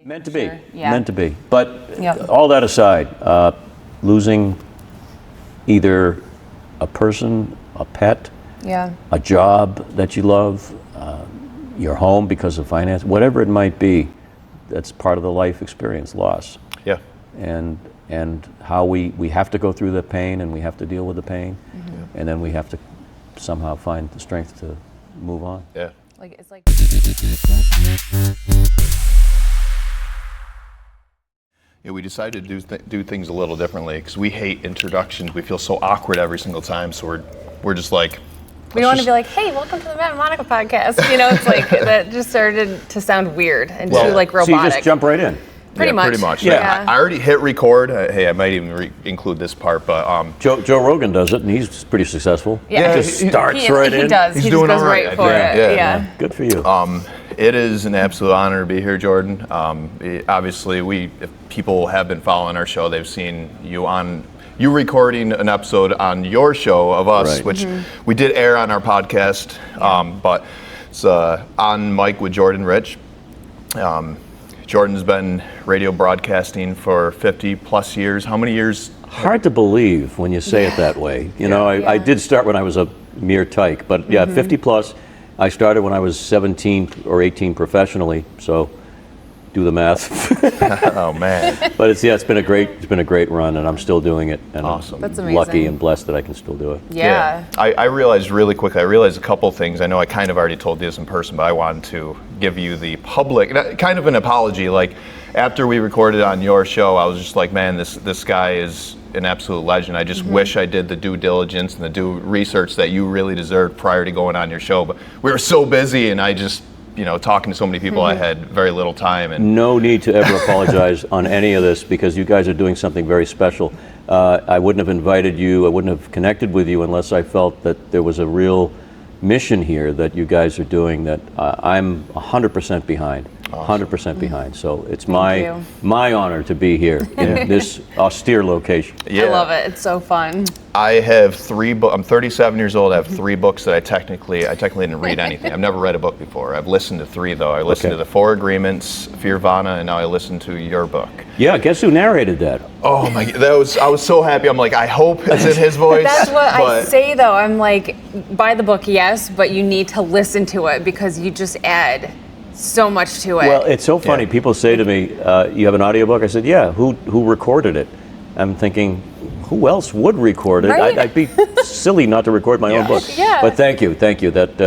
Meant to be. Sure. Yeah. Meant to be. But Yep. all that aside, losing either a person, a pet, Yeah. a job that you love, your home because of finance, whatever it might be, that's part of the life experience, loss. Yeah. And how we have to go through the pain, and we have to deal with the pain, and then we have to somehow find the strength to move on. Yeah. Like it's like. Yeah, we decided to do things a little differently because we hate introductions. We feel so awkward every single time, so we're just like. We don't want to be like, hey, welcome to the Matt and Monica podcast. You know, it's like that just started to sound weird and too like robotic. So you just jump right in. Pretty much. Yeah. I already hit record. Hey, I might even include this part, but Joe Rogan does it, and he's pretty successful. Yeah, he just starts right in. He does. He's he doing just goes all right, right for I it. think. Yeah. Good for you. It is an absolute honor to be here, Jordan. Obviously, if people have been following our show, they've seen you recording an episode on your show of us, Right. which we did air on our podcast, but it's On Mic with Jordan Rich. Jordan's been radio broadcasting for 50 plus years. How many years? Hard to believe when you say it that way. You know, I did start when I was a mere tyke, but 50 plus. I started when I was 17 or 18 professionally, so do the math. Oh man! But it's been a great run, and I'm still doing it, and Awesome. That's I'm amazing. lucky and blessed that I can still do it. Yeah. I realized really quickly, a couple things. I know I kind of already told you this in person, but I wanted to give you the public, kind of an apology. Like, after we recorded on your show, I was just like, man, this guy is an absolute legend. I just wish I did the due diligence and the due research that you really deserved prior to going on your show. But we were so busy, and I just, talking to so many people, I had very little time. And No need to ever apologize on any of this, because you guys are doing something very special. I wouldn't have invited you, I wouldn't have connected with you unless I felt that there was a real mission here that you guys are doing that I'm 100% behind. 100% behind. So it's my honor to be here in this austere location. yeah. I love it. It's so fun. I have 3 books. I'm 37 years old. I have 3 books that I technically didn't read anything. I've never read a book before. I've listened to 3 though. I listened to The 4 Agreements, Fearvana, and now I listened to your book. Yeah, guess who narrated that? Oh my! I was so happy. I'm like, I hope it's in his voice. That's what I say though. I'm like, buy the book, yes, but you need to listen to it because you just add so much to it. Well, it's so funny. Yeah. People say to me, you have an audiobook? I said, yeah. Who recorded it? I'm thinking, who else would record it? Right? I'd be silly not to record my own book. Yeah. But thank you. That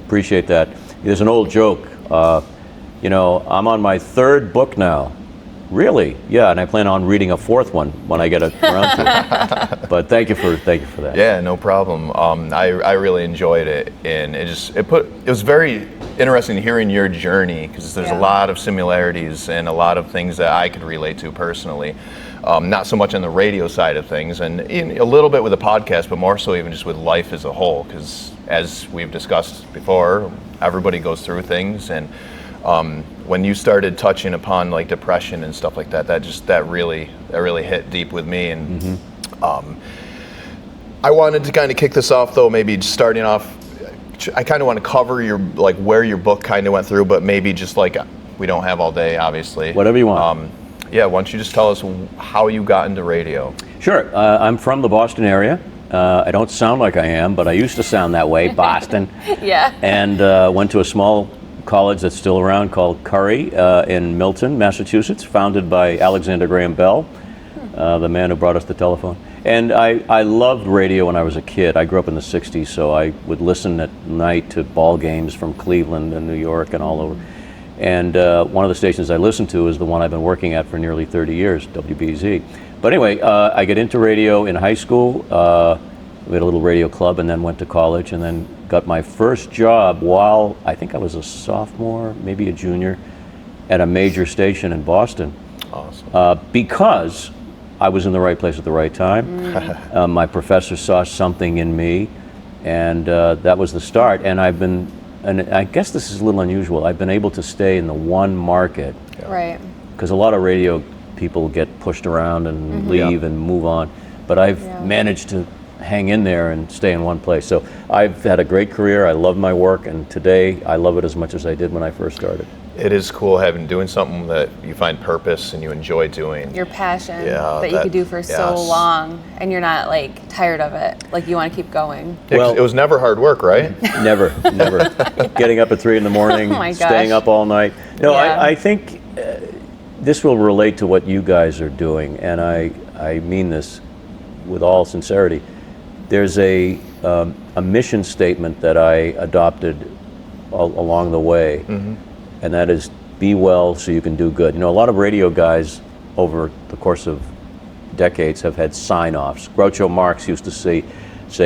appreciate that. There's an old joke. I'm on my 3rd book now. Really? Yeah, and I plan on reading a 4th one when I get around to it. But thank you for that. Yeah, no problem. I really enjoyed it, and it was very interesting hearing your journey, because there's a lot of similarities and a lot of things that I could relate to personally. Not so much on the radio side of things, and a little bit with the podcast, but more so even just with life as a whole, because as we've discussed before, everybody goes through things, and when you started touching upon like depression and stuff like that really hit deep with me. And I wanted to kind of kick this off though, maybe just starting off, I kind of want to cover where your book kind of went through, but maybe just like, we don't have all day, obviously. Whatever you want. Why don't you just tell us how you got into radio? Sure. I'm from the Boston area. I don't sound like I am, but I used to sound that way, Boston. Yeah. And went to a small college that's still around called Curry in Milton, Massachusetts, founded by Alexander Graham Bell, the man who brought us the telephone. And I loved radio when I was a kid. I grew up in the 60s, so I would listen at night to ball games from Cleveland and New York and all over. And one of the stations I listened to is the one I've been working at for nearly 30 years, WBZ. But anyway, I get into radio in high school. We had a little radio club, and then went to college, and then got my first job while I think I was a sophomore, maybe a junior, at a major station in Boston. Awesome. Because I was in the right place at the right time. My professor saw something in me, and that was the start. And I guess this is a little unusual, I've been able to stay in the one market. Right. Because a lot of radio people get pushed around and leave and move on. But I've managed to hang in there and stay in one place. So I've had a great career. I love my work, and today I love it as much as I did when I first started. It is cool doing something that you find purpose and you enjoy doing. Your passion Yeah, that you could do for so yes. long, and you're not like tired of it. Like you want to keep going. Yeah, 'cause Well- it was never hard work, right? Never. Getting up at 3 in the morning, Oh my gosh. staying up all night. No, Yeah. I think this will relate to what you guys are doing, and I mean this with all sincerity. There's a mission statement that I adopted along the way, and that is be well so you can do good. You know, a lot of radio guys over the course of decades have had sign-offs. Groucho Marx used to say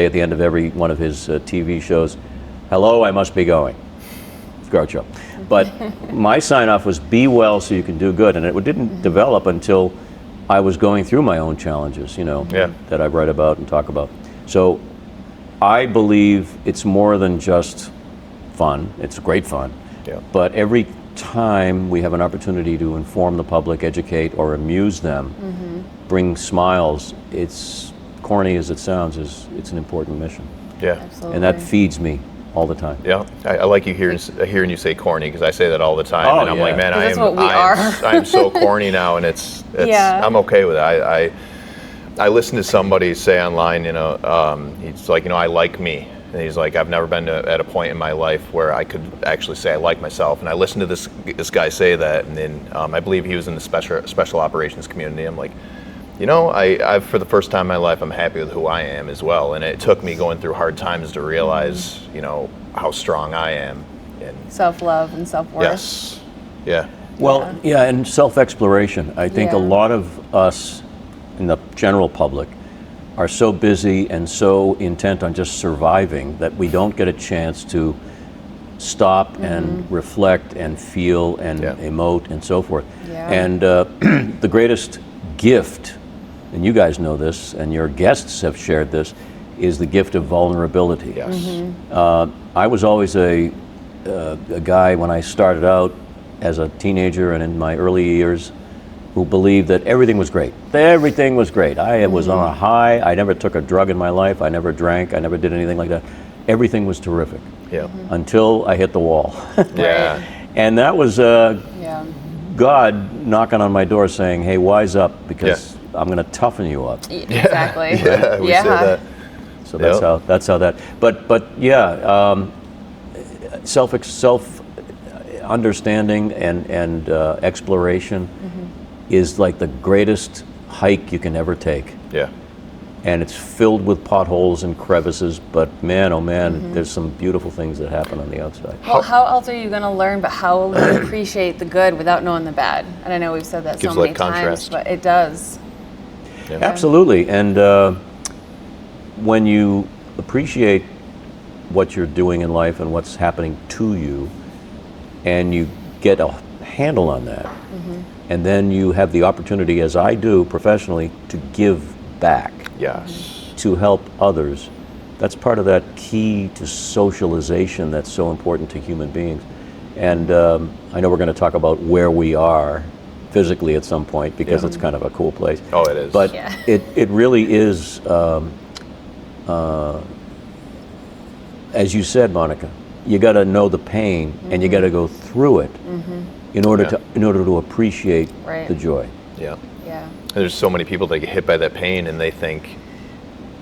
at the end of every one of his TV shows, "Hello, I must be going." It's Groucho. But my sign-off was be well so you can do good, and it didn't develop until I was going through my own challenges, you know, Yeah. that I write about and talk about. So I believe it's more than just fun. It's great fun. Yeah. But every time we have an opportunity to inform the public, educate, or amuse them, bring smiles, it's corny as it sounds, it's an important mission. Yeah. Absolutely. And that feeds me all the time. Yeah, I like hearing you say corny because I say that all the time, Oh, and I'm like, yeah. man, 'Cause I that's am, what we are. I am so corny now, and it's Yeah. I'm okay with it. I listened to somebody say online, you know, he's like, you know, I like me, and he's like, I've never been at a point in my life where I could actually say I like myself, and I listened to this guy say that, and then I believe he was in the special operations community. I'm like, you know, I've for the first time in my life, I'm happy with who I am as well. And it took me going through hard times to realize, you know, how strong I am. And Self-love and self-worth. yes, yeah, Well, yeah, and self-exploration. I think Yeah. a lot of us in the general public are so busy and so intent on just surviving that we don't get a chance to stop and reflect and feel and Yeah. emote and so forth. Yeah. And the greatest gift, and you guys know this, and your guests have shared this, is the gift of vulnerability. yes, I was always a guy when I started out as a teenager and in my early years who believed that everything was great. Everything was great. I was on a high. I never took a drug in my life. I never drank. I never did anything like that. Everything was terrific yeah, until I hit the wall. yeah, And that was Yeah. God knocking on my door saying, hey, wise up because I'm going to toughen you up. Exactly. yeah. We say that. So that's how that. But yeah, self understanding and exploration is like the greatest hike you can ever take. Yeah, And it's filled with potholes and crevices, but man, oh man, there's some beautiful things that happen on the outside. Well, how else are you going to learn, but how will you appreciate the good without knowing the bad? And I know we've said that Gives so many like times, contrast. but it does. Absolutely. And when you appreciate what you're doing in life and what's happening to you, and you get a handle on that, and then you have the opportunity, as I do professionally, to give back, yes, to help others, that's part of that key to socialization that's so important to human beings. And I know we're going to talk about where we are physically at some point because it's kind of a cool place. Oh, it is. But Yeah. it really is, as you said, Monica, you got to know the pain and you got to go through it in order to appreciate Right. the joy. yeah. Yeah. There's so many people that get hit by that pain and they think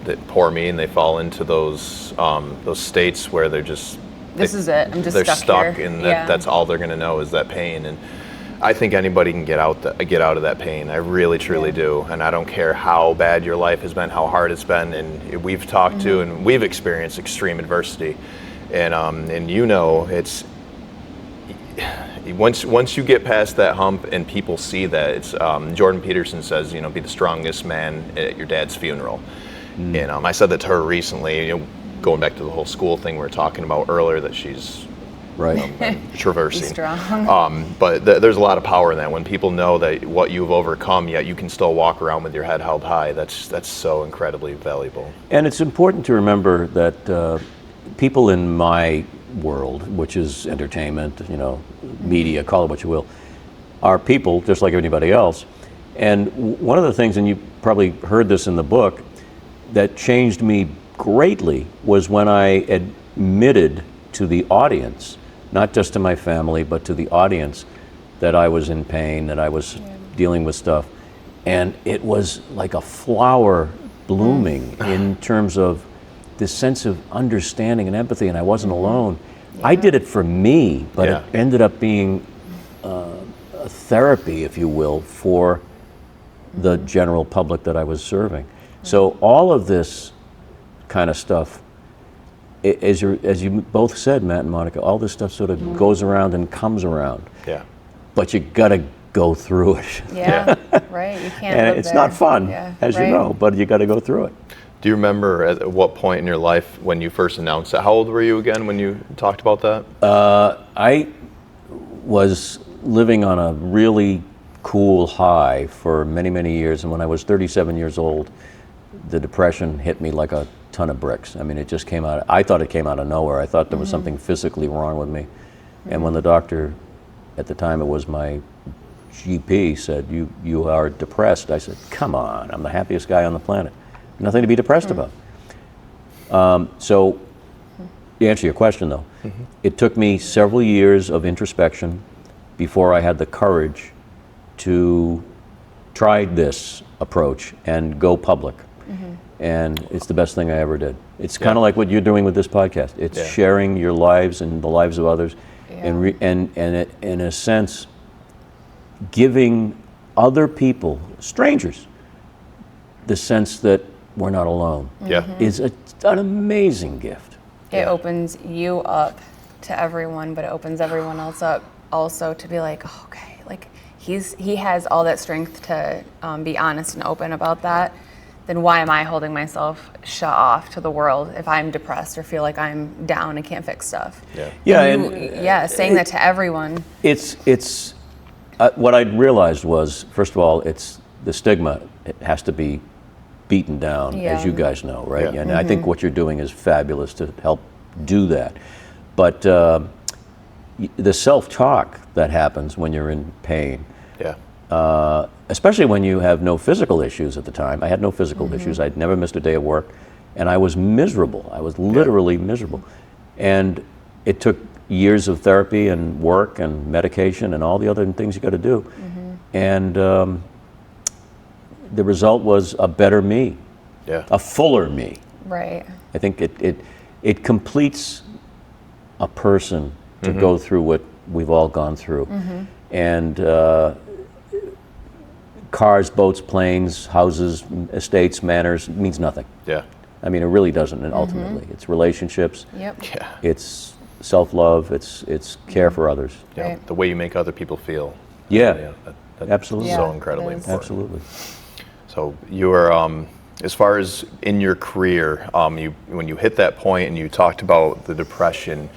that poor me, and they fall into those states where they're just This is it. I'm just they're stuck here. and Yeah. that's all they're going to know is that pain. And I think anybody can get out of that pain. I really truly do. And I don't care how bad your life has been, how hard it's been. And we've talked to and we've experienced extreme adversity. And you know, it's once you get past that hump and people see that, it's Jordan Peterson says, you know, be the strongest man at your dad's funeral. And I said that to her recently, you know, going back to the whole school thing we were talking about earlier that she's Right. traversing. Be strong. But there's a lot of power in that when people know that what you've overcome, yet you can still walk around with your head held high. That's so incredibly valuable. And it's important to remember that people in my world, which is entertainment, you know, media, call it what you will, are people just like anybody else. And one of the things, and you probably heard this in the book, that changed me greatly was when I admitted to the audience not just to my family, but to the audience, that I was in pain, that I was dealing with stuff. And it was like a flower blooming in terms of this sense of understanding and empathy, and I wasn't alone. I did it for me, but it ended up being a therapy, if you will, for the general public that I was serving. So all of this kind of stuff, as you both said, Matt and Monica, all this stuff sort of goes around and comes around. Yeah. But you gotta go through it. Yeah, right. You can't. And live it's there. not fun, as you right. know, but you gotta go through it. Do you remember at what point in your life when you first announced that? How old were you again when you talked about that? I was living on a really cool high for many, many years, and when I was 37 years old, the depression hit me like a ton of bricks. I mean, it just came out. I thought it came out of nowhere. I thought there was something physically wrong with me. And when the doctor, at the time it was my GP, said, you are depressed, I said, come on, I'm the happiest guy on the planet. Nothing to be depressed about. So, to answer your question though, it took me several years of introspection before I had the courage to try this approach and go public. And it's the best thing I ever did. It's kind of like what you're doing with this podcast. It's sharing your lives and the lives of others, and in a sense, giving other people, strangers, the sense that we're not alone. Is an amazing gift. It opens you up to everyone, but it opens everyone else up also to be like, oh, okay, like he has all that strength to be honest and open about that. Then why am I holding myself shut off to the world if I'm depressed or feel like I'm down and can't fix stuff? Saying that to everyone. It's what I realized was, first of all, it's the stigma. It has to be beaten down, as you guys know, right? And I think what you're doing is fabulous to help do that. But the self-talk that happens when you're in pain, especially when you have no physical issues at the time. I had no physical issues. I'd never missed a day of work, and I was miserable. I was literally miserable. And it took years of therapy and work and medication and all the other things you got to do. And the result was a better me, a fuller me. Right. I think it completes a person to go through what we've all gone through. And cars, boats, planes, houses, estates, manors, means nothing. I mean, it really doesn't, and ultimately. It's relationships, it's self-love, it's care for others. Right. The way you make other people feel. That's absolutely. So incredibly important. Absolutely. So you were, as far as in your career, when you hit that point and you talked about the depression,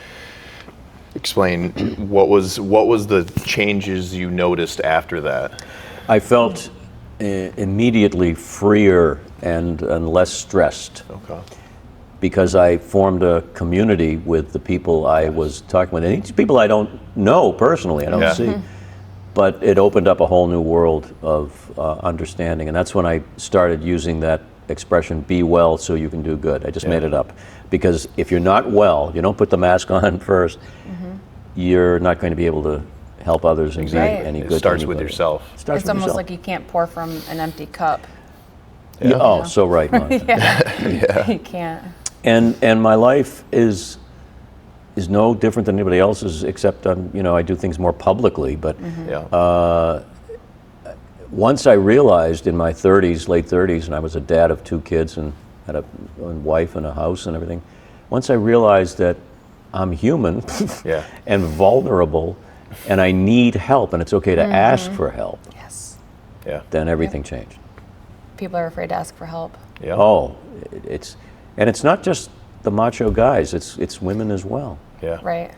explain what was the changes you noticed after that? I felt immediately freer and less stressed. Because I formed a community with the people I was talking with. And these people I don't know personally, I don't see. But it opened up a whole new world of understanding. And that's when I started using that expression, be well so you can do good. I just made it up. Because if you're not well, you don't put the mask on first, you're not going to be able to help others and be any good. It starts with yourself. It's almost like you can't pour from an empty cup. So right, Monica. You can't. And my life is no different than anybody else's, except I do things more publicly. But once I realized in my late 30s, and I was a dad of 2 kids and had a wife and a house and everything. Once I realized that I'm human and vulnerable, and I need help, and it's okay to ask for help. Then everything changed. People are afraid to ask for help. It's not just the macho guys, it's women as well. Right.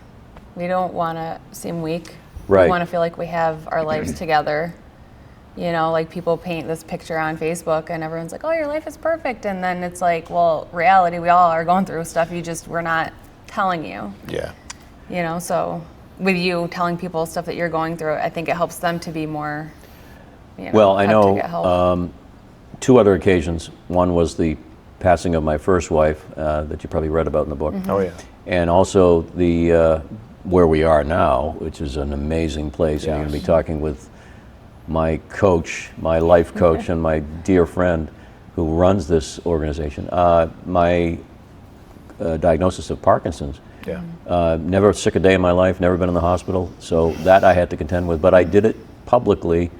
We don't want to seem weak. Right. We want to feel like we have our lives together. Like people paint this picture on Facebook and everyone's like, oh, your life is perfect. And then it's like, well, reality, we all are going through stuff. We're not telling you. So with you telling people stuff that you're going through, I think it helps them to be more, well, I know to get help. 2 other occasions. One was the passing of my first wife that you probably read about in the book. Oh, yeah. And also the where we are now, which is an amazing place. And you're going to be talking with my coach, my life coach, and my dear friend who runs this organization. My diagnosis of Parkinson's. Never sick a day in my life, never been in the hospital, so that I had to contend with. But I did it publicly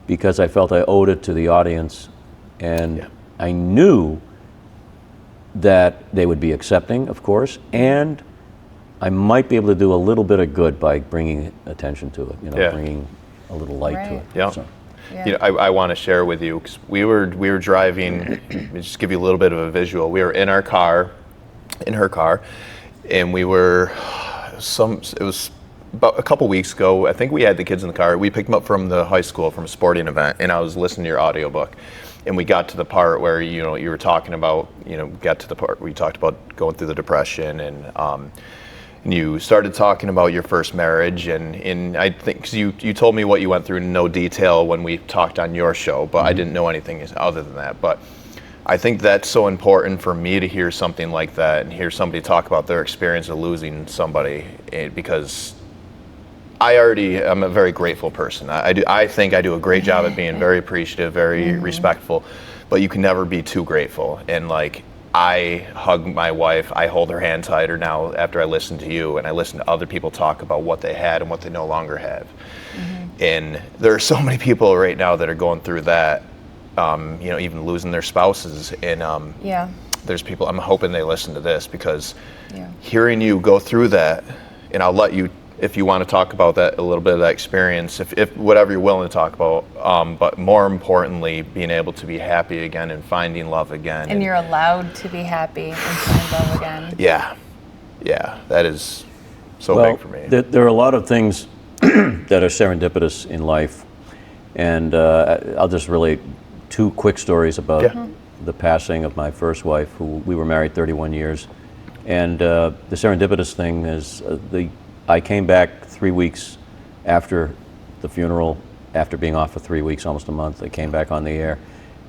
because I felt I owed it to the audience, and I knew that they would be accepting, of course, and I might be able to do a little bit of good by bringing attention to it, bringing a little light to it. Yeah. So. You know, I want to share with you, because we were driving. Just give you a little bit of a visual. We were in our car, in her car, and we were it was about a couple weeks ago. I think we had the kids in the car. We picked them up from the high school from a sporting event, and I was listening to your audiobook. And we got to the part where you were talking about, got to the part where you talked about going through the depression, and you started talking about your first marriage, and I think, cause you told me what you went through in no detail when we talked on your show, but I didn't know anything other than that. But I think that's so important for me to hear something like that and hear somebody talk about their experience of losing somebody, because I'm a very grateful person. I think I do a great job at being very appreciative, very respectful, but you can never be too grateful. And like, I hug my wife, I hold her hand tighter now after I listen to you, and I listen to other people talk about what they had and what they no longer have. And there are so many people right now that are going through that, even losing their spouses. And there's people, I'm hoping they listen to this, because hearing you go through that, and I'll let you, if you want to talk about that, a little bit of that experience, if whatever you're willing to talk about, but more importantly, being able to be happy again and finding love again. And you're allowed to be happy and find love again. Yeah, that is so big for me. There are a lot of things that are serendipitous in life, and I'll just relate 2 quick stories about the passing of my first wife, who we were married 31 years. And the serendipitous thing is I came back 3 weeks after the funeral, after being off for 3 weeks, almost a month. I came back on the air,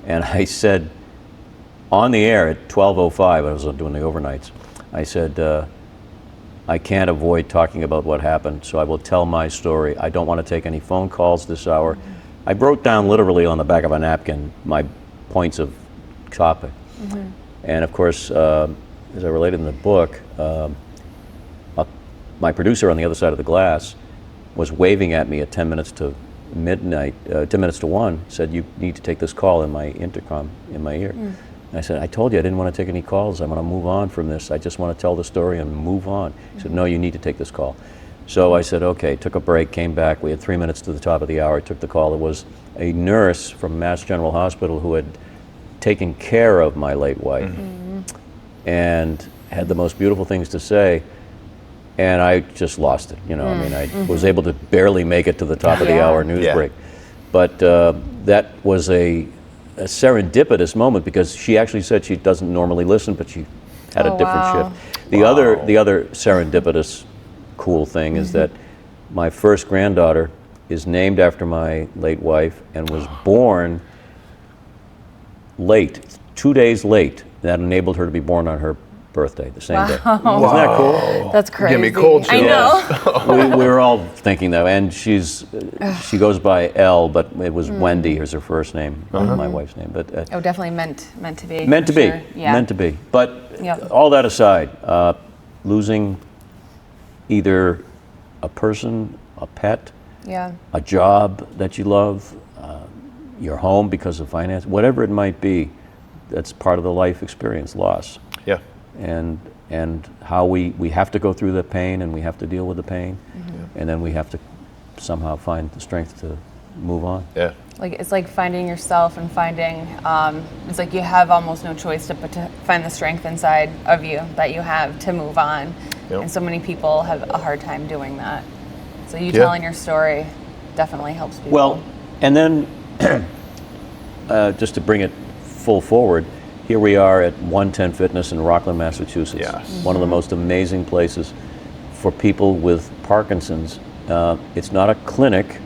and I said on the air at 12:05, I was doing the overnights, I said, I can't avoid talking about what happened, so I will tell my story. I don't want to take any phone calls this hour. I wrote down literally on the back of a napkin my points of topic. And of course, as I related in the book, my producer on the other side of the glass was waving at me at 10 minutes to midnight, 10 minutes to 1, said, "You need to take this call," in my intercom in my ear. And I said, "I told you I didn't want to take any calls. I want to move on from this. I just want to tell the story and move on." He said, "No, you need to take this call." So I said, okay, took a break, came back. We had 3 minutes to the top of the hour. I took the call. It was a nurse from Mass General Hospital who had taken care of my late wife and had the most beautiful things to say. And I just lost it, I was able to barely make it to the top of the hour news break. But that was a serendipitous moment, because she actually said she doesn't normally listen, but she had a different shift. The other serendipitous cool thing is that my first granddaughter is named after my late wife and was born late, 2 days late. That enabled her to be born on her birthday, the same day. Isn't that cool? That's crazy. Give me cold chills. I know. we were all thinking that, and she goes by Elle, but it was Wendy is her first name, my wife's name. But Definitely meant to be. Meant to be. Sure. Yeah. Meant to be. But all that aside, losing either a person, a pet, a job that you love, your home because of finance, whatever it might be, that's part of the life experience, loss. And how we have to go through the pain, and we have to deal with the pain, and then we have to somehow find the strength to move on. It's like finding yourself and finding, it's like you have almost no choice to find the strength inside of you that you have to move on. And so many people have a hard time doing that. So you telling your story definitely helps people. Well, and then just to bring it full forward, here we are at 110 Fitness in Rockland, Massachusetts. One of the most amazing places for people with Parkinson's. It's not a clinic,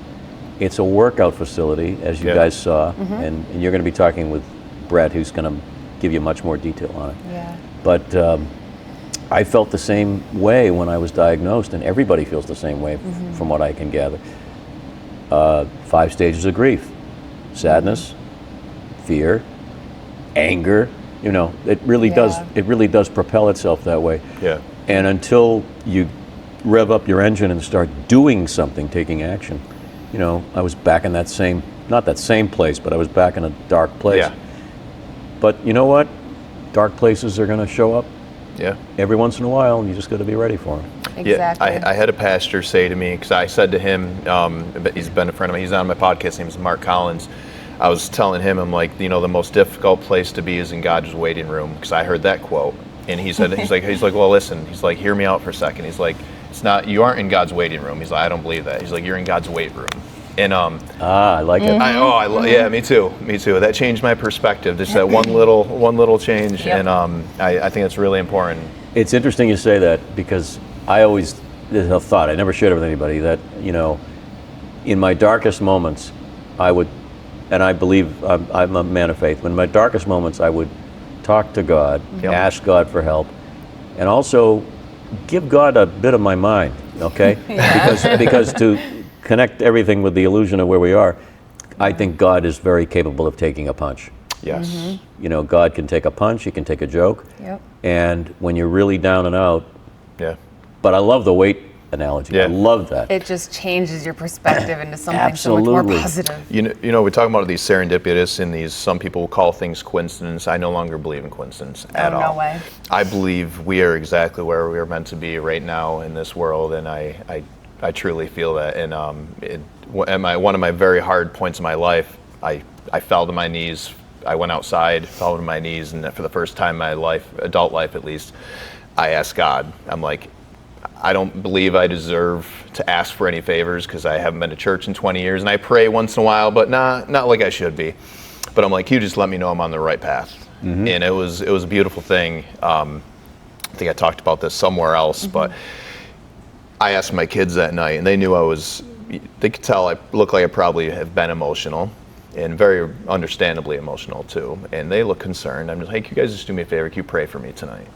it's a workout facility, as you guys saw, and you're going to be talking with Brett, who's going to give you much more detail on it. But I felt the same way when I was diagnosed, and everybody feels the same way from what I can gather. 5 stages of grief: sadness, fear, anger. You know, it really does propel itself that way. Yeah. And until you rev up your engine and start doing something, taking action, you know, I was back in that same, not that same place, but I was back in a dark place. Yeah. But you know what? Dark places are going to show up every once in a while, and you just got to be ready for them. Exactly. Yeah, I had a pastor say to me, because I said to him, he's been a friend of mine, he's on my podcast, his name is Mark Collins. I was telling him, I'm like, you know, the most difficult place to be is in God's waiting room, because I heard that quote. And he said, he's like, well, listen, he's like, hear me out for a second. He's like, it's not, you aren't in God's waiting room. He's like, I don't believe that. He's like, you're in God's weight room. And I like it. Yeah, me too. That changed my perspective. Just that one little change, and I think it's really important. It's interesting you say that, because I always, there's a thought, I never shared it with anybody, that, you know, in my darkest moments, I would, and I believe I'm a man of faith, in my darkest moments I would talk to God, ask God for help, and also give God a bit of my mind, okay? because to connect everything with the illusion of where we are, I think God is very capable of taking a punch. Yes. You know, God can take a punch, he can take a joke, and when you're really down and out, but I love the weight analogy. I love that. It just changes your perspective into something so much more positive. You know, we're talking about these serendipitous and these, some people will call things coincidence. I no longer believe in coincidence at all. No way. I believe we are exactly where we are meant to be right now in this world, and I truly feel that. And one of my very hard points in my life, I fell to my knees. I went outside, fell to my knees, and for the first time in my life, adult life at least, I asked God. I'm like, I don't believe I deserve to ask for any favors, because I haven't been to church in 20 years, and I pray once in a while, but not like I should be. But I'm like, you just let me know I'm on the right path. And it was a beautiful thing. I think I talked about this somewhere else, but I asked my kids that night, and they knew they could tell I looked like I probably have been emotional, and very understandably emotional too. And they look concerned. I'm just like, hey, can you guys just do me a favor? Can you pray for me tonight?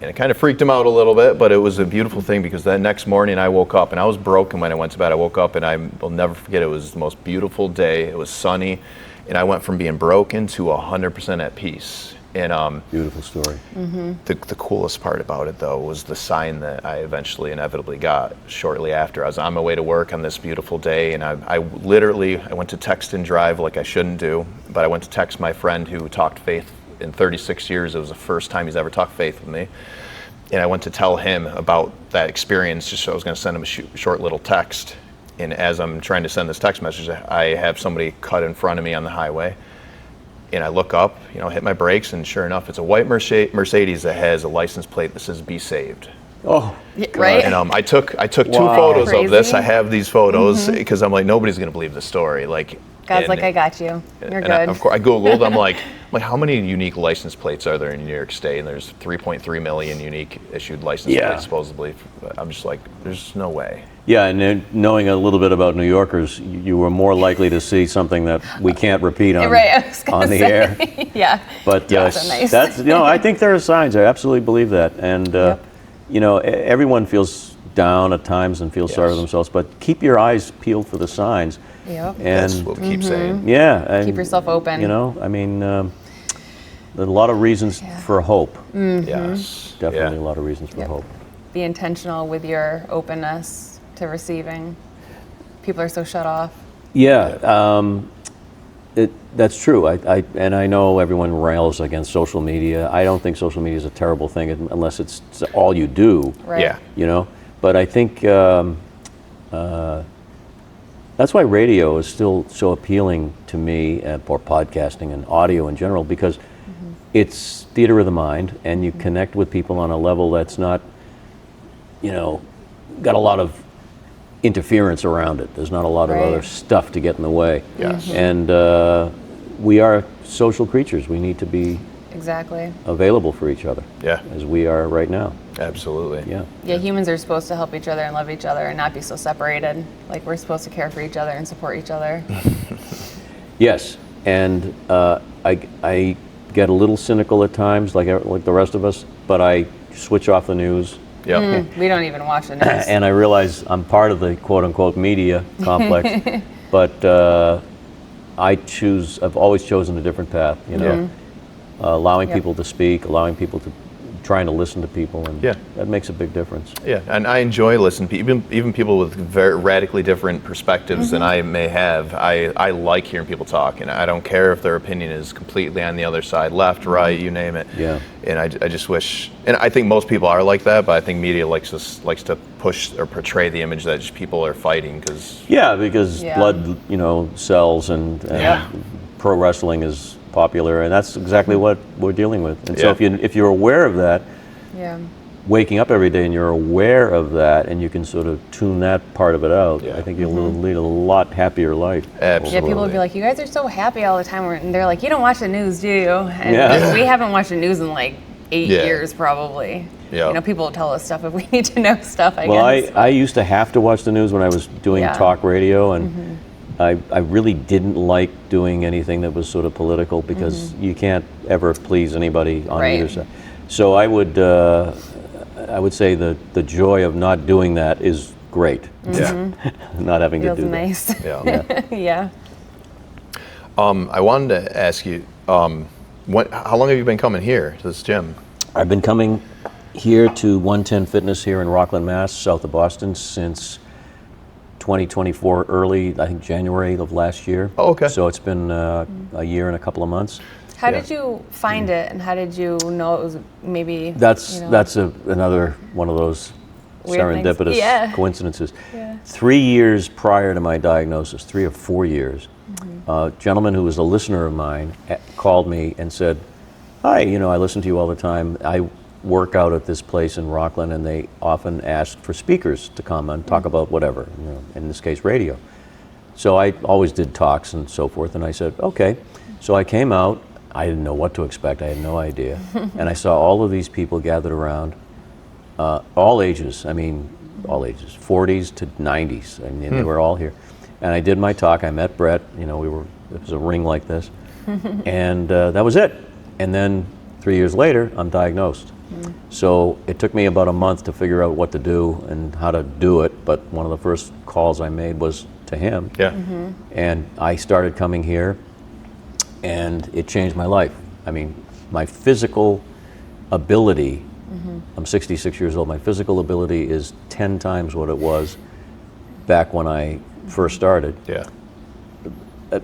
And it kind of freaked them out a little bit, but it was a beautiful thing, because that next morning I woke up, and I was broken when I went to bed. I woke up, and I will never forget, it was the most beautiful day. It was sunny, and I went from being broken to 100% at peace. And beautiful story. The coolest part about it, though, was the sign that I eventually inevitably got shortly after. I was on my way to work on this beautiful day, and I went to text and drive like I shouldn't do, but I went to text my friend who talked faith in 36 years. It was the first time he's ever talked faith with me. And I went to tell him about that experience, just so I was going to send him a short little text. And as I'm trying to send this text message, I have somebody cut in front of me on the highway. And I look up, you know, hit my brakes, and sure enough, it's a white Mercedes that has a license plate that says "Be Saved." Oh, right. And I took 2 photos of this. I have these photos because I'm like, nobody's going to believe the story. Like, God's like, I got you. You're good. Of course, I Googled. I'm like, how many unique license plates are there in New York State? And there's 3.3 million unique issued license plates, supposedly. I'm just like, there's no way. Yeah, and then knowing a little bit about New Yorkers, you were more likely to see something that we can't repeat on, on the air. Yeah. But that's, you know, I think there are signs. I absolutely believe that. And, you know, everyone feels down at times and feels sorry for themselves, but keep your eyes peeled for the signs. Yep. And that's what we keep saying. Yeah. And, keep yourself open. You know, I mean, there are a lot of reasons for hope. Yes. Definitely a lot of reasons for hope. Be intentional with your openness to receiving. People are so shut off. Yeah, that's true. I know everyone rails against social media. I don't think social media is a terrible thing unless it's all you do. Right. Yeah. You know, but I think that's why radio is still so appealing to me, or podcasting and audio in general, because it's theater of the mind, and you connect with people on a level that's not, you know, got a lot of interference around it. There's not a lot of other stuff to get in the way. Yes. And we are social creatures. We need to be available for each other. Yeah. As we are right now. Absolutely. Yeah. Yeah, humans are supposed to help each other and love each other and not be so separated. Like, we're supposed to care for each other and support each other. Yes, and I get a little cynical at times, like the rest of us, but I switch off the news. Yeah. We don't even watch the news. And I realize I'm part of the quote-unquote media complex, but I've always chosen a different path, you know, allowing people to speak, allowing people to, trying to listen to people, and that makes a big difference. Yeah, and I enjoy listening to even people with very radically different perspectives than I may have. I like hearing people talk, and I don't care if their opinion is completely on the other side, left, right, you name it. Yeah. And I just wish, and I think most people are like that, but I think media likes to push or portray the image that just people are fighting because. Yeah, because blood, you know, sells, and pro wrestling is popular, and that's exactly what we're dealing with. And so if you're aware of that, waking up every day and you're aware of that, and you can sort of tune that part of it out, I think you'll lead a lot happier life. Absolutely. Yeah, people would be like, you guys are so happy all the time, and they're like, you don't watch the news, do you? And we haven't watched the news in like 8 years probably. Yeah. You know, people will tell us stuff if we need to know stuff, I Well, guess. I used to have to watch the news when I was doing talk radio, and I really didn't like doing anything that was sort of political, because you can't ever please anybody on either side. So I would say the joy of not doing that is great. Yeah. Not having Feels to do nice. that. Yeah. I wanted to ask you, how long have you been coming here to this gym? I've been coming here to 110 Fitness here in Rockland, Mass, south of Boston, since 2024, early, I think January of last year. Oh, okay. So it's been a year and a couple of months. How did you find it, and how did you know it was maybe? That's another one of those Weird serendipitous coincidences. 3 years prior to my diagnosis, 3 or 4 years, a gentleman who was a listener of mine called me and said, "Hi, you know, I listen to you all the time. I work out at this place in Rockland, and they often ask for speakers to come and talk about whatever, you know, in this case, radio." So I always did talks and so forth, and I said, okay. So I came out. I didn't know what to expect. I had no idea. And I saw all of these people gathered around, all ages. I mean, all ages, 40s to 90s. I mean, they were all here. And I did my talk. I met Brett. You know, it was a ring like this. And that was it. And then 3 years later, I'm diagnosed. So it took me about a month to figure out what to do and how to do it. But one of the first calls I made was to him. Yeah. And I started coming here, and it changed my life. I mean, my physical ability, I'm 66 years old, my physical ability is 10 times what it was back when I first started. Yeah.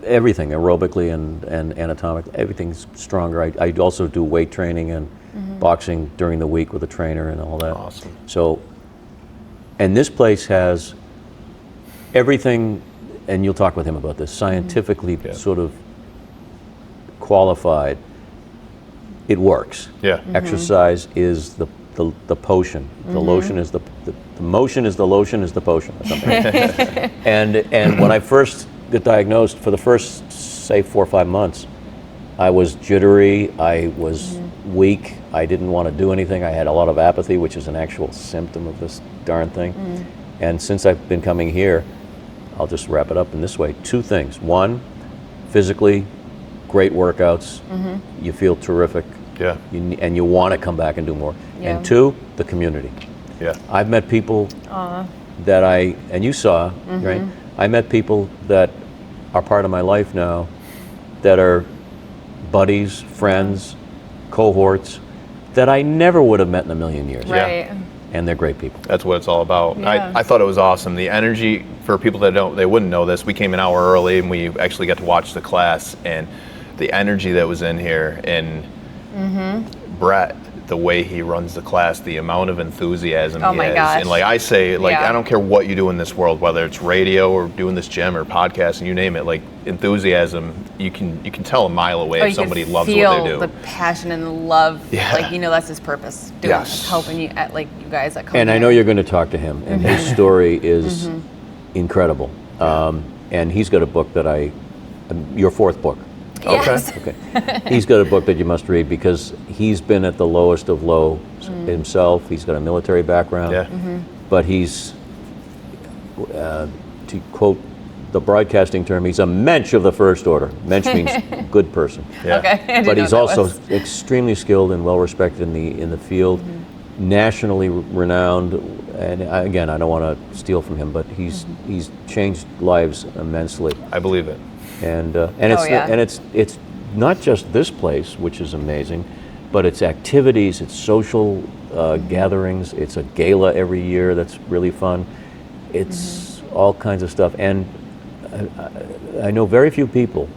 Everything, aerobically and anatomically, everything's stronger. I also do weight training and boxing during the week with a trainer and all that. Awesome. So, and this place has everything, and you'll talk with him about this, scientifically sort of qualified. It works. Yeah. Exercise is the potion. The lotion is the motion is the lotion is the potion or something. and when I first got diagnosed, for the first, say, 4 or 5 months, I was jittery, I was weak, I didn't want to do anything, I had a lot of apathy, which is an actual symptom of this darn thing. And since I've been coming here, I'll just wrap it up in this way. 2 things. 1, physically, great workouts, you feel terrific, and you want to come back and do more. And 2, the community. Yeah. I've met people that and you saw, right? I met people that are part of my life now that are buddies, friends, cohorts that I never would have met in a million years. Right. And they're great people. That's what it's all about. Yeah. I thought it was awesome. The energy, for people that they wouldn't know this, we came an hour early and we actually got to watch the class, and the energy that was in here, and Brett, the way he runs the class, the amount of enthusiasm he has. Gosh. And like I say, like I don't care what you do in this world, whether it's radio or doing this gym or podcast, and you name it, like enthusiasm, you can tell a mile away if somebody loves what they do. Feel the passion and the love. Like, you know, that's his purpose. Helping you you guys at And I know you're going to talk to him, and his story is incredible. And he's got a book that your 4th book. Yes. Okay. He's got a book that you must read, because he's been at the lowest of low himself. He's got a military background. Yeah. But he's, to quote the broadcasting term, he's a mensch of the first order. Mensch means good person. Yeah. Okay. But he's also extremely skilled and well respected in the field. nationally renowned, and again, I don't want to steal from him, but he's changed lives immensely. I believe it. And yeah. it's not just this place, which is amazing, but it's activities, it's social gatherings, it's a gala every year that's really fun. It's all kinds of stuff, and I know very few people,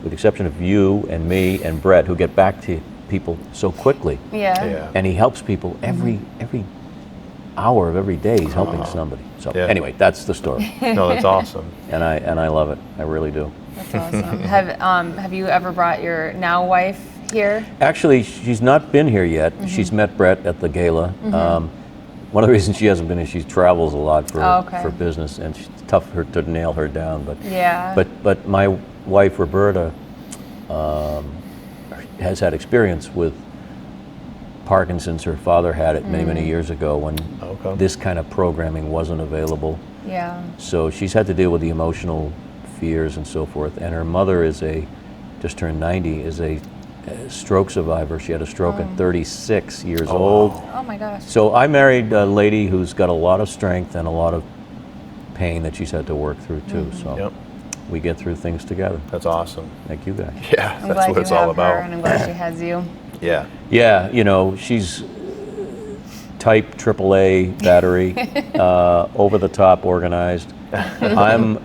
with the exception of you and me and Brett, who get back to people so quickly. Yeah. And he helps people every hour of every day. He's helping somebody. So anyway, that's the story, No, that's awesome. and I love it. I really do. That's awesome. Have you ever brought your now wife here? Actually, she's not been here yet. She's met Brett at the gala. One of the reasons she hasn't been is she travels a lot for business, and it's tough to nail her down. But Yeah. but my wife Roberta has had experience with Parkinson's. Her father had it many years ago when this kind of programming wasn't available. Yeah. So she's had to deal with the emotional fears and so forth. And her mother just turned 90, is a stroke survivor. She had a stroke at 36 years old. Oh my gosh. So I married a lady who's got a lot of strength and a lot of pain that she's had to work through too. So we get through things together. That's awesome. Thank you guys. Yeah, I'm that's glad what you it's all have her, about. and I'm glad she has you. Yeah. Yeah, she's type AAA battery, over the top organized. I'm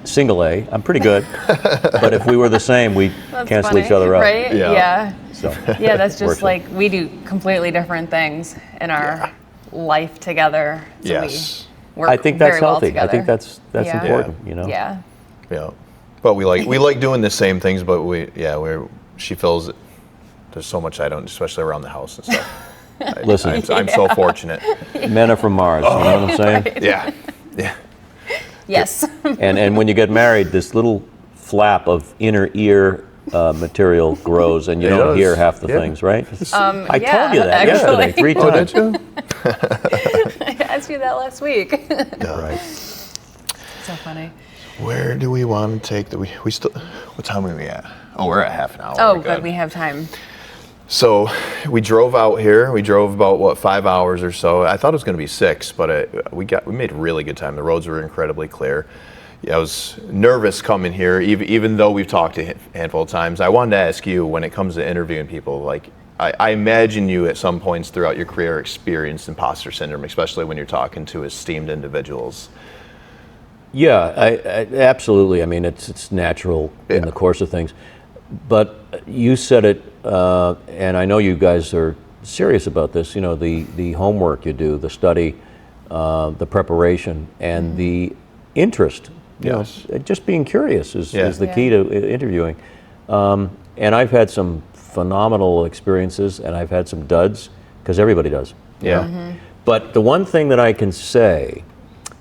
single A. I'm pretty good, but if we were the same, we'd That's cancel funny, each other out. Right? Yeah. So Yeah, that's just Works like we do completely different things in our life together. So Yes. we work I think that's very well healthy. I together. think that's Yeah. important. Yeah. Yeah. But we like doing the same things, but she feels it. There's so much I don't, especially around the house and stuff. Listen. I'm so fortunate. Men are from Mars. You know what I'm saying? Yeah. Yeah. Yes. And when you get married, this little flap of inner ear material grows, and you It don't does. hear half the Yeah. things, right? I yeah, told you that actually. yesterday 3 Oh, times. did you? I asked you that last week. Right. So funny. Where do we want to take we still, what time are we at? Oh, we're at half an hour. Oh, We're good. We have time. So we drove out here. We drove about 5 hours or so. I thought it was going to be 6, but we made really good time. The roads were incredibly clear. I was nervous coming here, even though we've talked a handful of times. I wanted to ask you, when it comes to interviewing people, like I imagine you at some points throughout your career experienced imposter syndrome, especially when you're talking to esteemed individuals. Yeah, I absolutely. I mean, it's natural in the course of things. But you said it, and I know you guys are serious about this. The homework you do, the study, the preparation, and the interest. Yes. Just being curious is the Yeah. key to interviewing. And I've had some phenomenal experiences, and I've had some duds, because everybody does. Yeah. But the one thing that I can say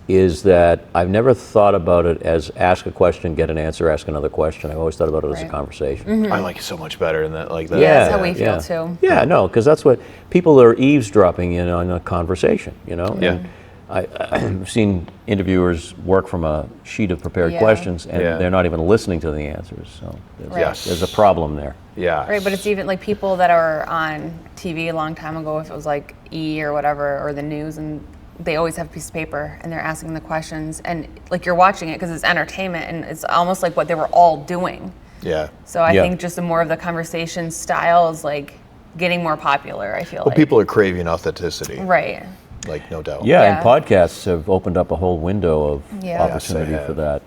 is that I've never thought about it as ask a question, get an answer, ask another question. I've always thought about it as a Right. conversation. I like it so much better than that. Like that. Yeah, that's how we feel too. Yeah, no, because that's what people are eavesdropping in on a conversation, Yeah. And I've seen interviewers work from a sheet of prepared Yeah. questions, and Yeah. they're not even listening to the answers. So Yes. there's a problem there. Yeah. Right, but it's even like people that are on TV a long time ago, if it was like E! Or whatever, or the news, and they always have a piece of paper and they're asking the questions, and like you're watching it because it's entertainment, and it's almost like what they were all doing. Yeah. So I Yeah. think just the more of the conversation style is like getting more popular, I feel Well, like. people are craving authenticity. Right. Like, no doubt. Yeah, and Yeah. podcasts have opened up a whole window of Yeah. opportunity Yes, they for that.